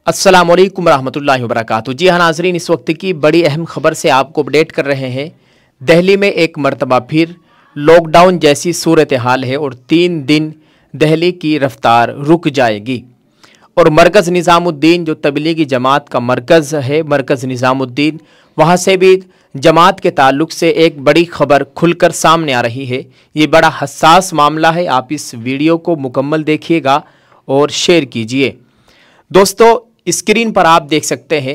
अस्सलाम वालेकुम रहमतुल्लाहि व बरकातुहू। जी हाँ नाज़रीन, इस वक्त की बड़ी अहम खबर से आपको अपडेट कर रहे हैं। दिल्ली में एक मरतबा फिर लॉकडाउन जैसी सूरत हाल है और 3 दिन दिल्ली की रफ्तार रुक जाएगी। और मरकज़ निज़ामुद्दीन जो तबलीगी जमात का मरकज़ है, मरकज़ निज़ामुद्दीन, वहाँ से भी जमात के ताल्लुक़ से एक बड़ी खबर खुलकर सामने आ रही है। ये बड़ा हसास मामला है। आप इस वीडियो को मुकम्मल देखिएगा और शेयर कीजिए। दोस्तों, स्क्रीन पर आप देख सकते हैं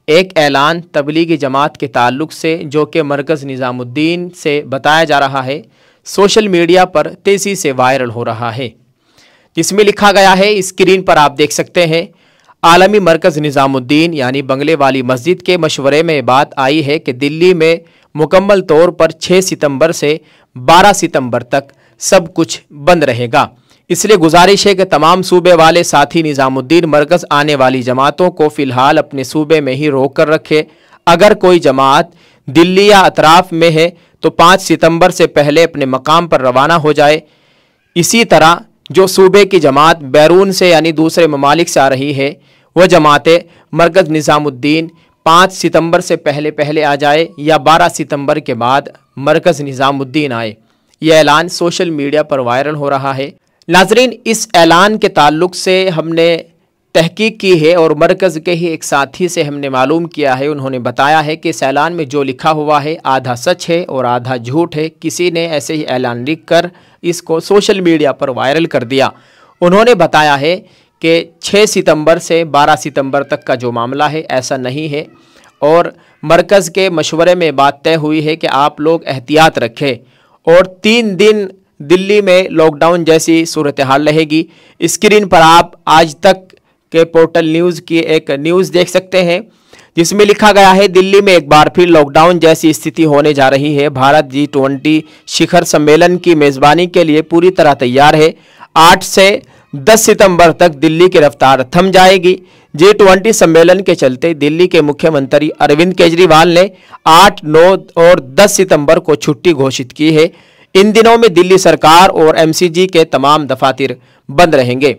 एक ऐलान तबलीगी जमात के ताल्लुक़ से जो कि मरकज़ निज़ामुद्दीन से बताया जा रहा है, सोशल मीडिया पर तेज़ी से वायरल हो रहा है। जिसमें लिखा गया है, स्क्रीन पर आप देख सकते हैं, आलमी मरकज़ निज़ामुद्दीन यानी बंगले वाली मस्जिद के मशवरे में बात आई है कि दिल्ली में मुकम्मल तौर पर 6 सितंबर से 12 सितंबर तक सब कुछ बंद रहेगा। इसलिए गुजारिश है कि तमाम सूबे वाले साथी निज़ामुद्दीन मरकज़ आने वाली जमातों को फ़िलहाल अपने सूबे में ही रोक कर रखे। अगर कोई जमात दिल्ली या अतराफ़ में है तो 5 सितंबर से पहले अपने मकाम पर रवाना हो जाए। इसी तरह जो सूबे की जमात बैरून से यानी दूसरे ममालिक से आ रही है, वह जमातें मरकज़ निज़ामुद्दीन 5 सितंबर से पहले आ जाए या 12 सितंबर के बाद मरकज़ निज़ामुद्दीन आए। यह ऐलान सोशल मीडिया पर वायरल हो रहा है। नाज़रीन, इस ऐलान के ताल्लुक़ से हमने तहकीक की है और मरकज़ के ही एक साथी से हमने मालूम किया है। उन्होंने बताया है कि इस ऐलान में जो लिखा हुआ है आधा सच है और आधा झूठ है। किसी ने ऐसे ही ऐलान लिख कर इसको सोशल मीडिया पर वायरल कर दिया। उन्होंने बताया है कि 6 सितंबर से 12 सितंबर तक का जो मामला है ऐसा नहीं है और मरकज़ के मशवरे में बात तय हुई है कि आप लोग एहतियात रखें और 3 दिन दिल्ली में लॉकडाउन जैसी सूरत हाल रहेगी। स्क्रीन पर आप आज तक के पोर्टल न्यूज़ की एक न्यूज़ देख सकते हैं जिसमें लिखा गया है, दिल्ली में एक बार फिर लॉकडाउन जैसी स्थिति होने जा रही है। भारत G20 शिखर सम्मेलन की मेज़बानी के लिए पूरी तरह तैयार है। 8 से 10 सितंबर तक दिल्ली की रफ्तार थम जाएगी। G20 सम्मेलन के चलते दिल्ली के मुख्यमंत्री अरविंद केजरीवाल ने 8, 9 और 10 सितंबर को छुट्टी घोषित की है। इन दिनों में दिल्ली सरकार और MCG के तमाम दफातर बंद रहेंगे।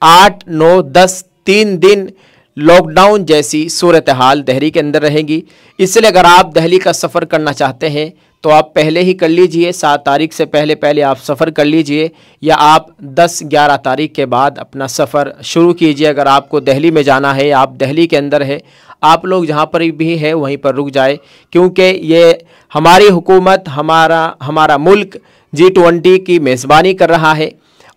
8, 9, 10 3 दिन लॉकडाउन जैसी सूरत हाल दिल्ली के अंदर रहेगी। इसलिए अगर आप दिल्ली का सफ़र करना चाहते हैं तो आप पहले ही कर लीजिए। 7 तारीख से पहले आप सफ़र कर लीजिए या आप 10-11 तारीख के बाद अपना सफ़र शुरू कीजिए। अगर आपको दिल्ली में जाना है, आप दिल्ली के अंदर है, आप लोग जहाँ पर भी है वहीं पर रुक जाए, क्योंकि ये हमारी हुकूमत, हमारा मुल्क G20 की मेज़बानी कर रहा है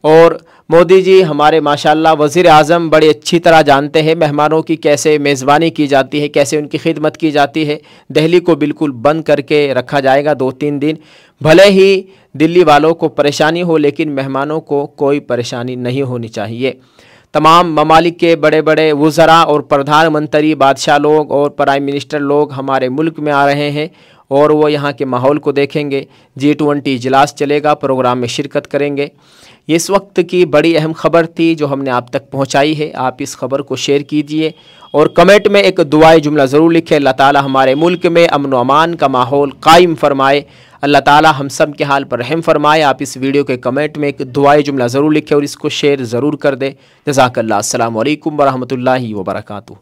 और मोदी जी हमारे माशाल्लाह वज़ीर आज़म बड़ी अच्छी तरह जानते हैं मेहमानों की कैसे मेज़बानी की जाती है, कैसे उनकी खिदमत की जाती है। दिल्ली को बिल्कुल बंद करके रखा जाएगा 2-3 दिन। भले ही दिल्ली वालों को परेशानी हो लेकिन मेहमानों को कोई परेशानी नहीं होनी चाहिए। तमाम ममालिक के बड़े बड़े वज़रा और प्रधानमंत्री, बादशाह लोग और प्राइम मिनिस्टर लोग हमारे मुल्क में आ रहे हैं और वो यहाँ के माहौल को देखेंगे। G20 इजलास चलेगा, प्रोग्राम में शिरकत करेंगे। ये इस वक्त की बड़ी अहम खबर थी जो हमने आप तक पहुँचाई है। आप इस खबर को शेयर कीजिए और कमेंट में एक दुआई जुमला ज़रूर लिखें। अल्लाह ताला हमारे मुल्क में अमन व अमान का माहौल कायम फरमाए। अल्लाह ताला हम सब के हाल पर रहम फरमाए। आप इस वीडियो के कमेंट में एक दुआई जुमला ज़रूर लिखें और इसको शेयर ज़रूर कर दें। जज़ाकल्लाह। अस्सलामु अलैकुम व रहमतुल्लाहि व बरकातुहू।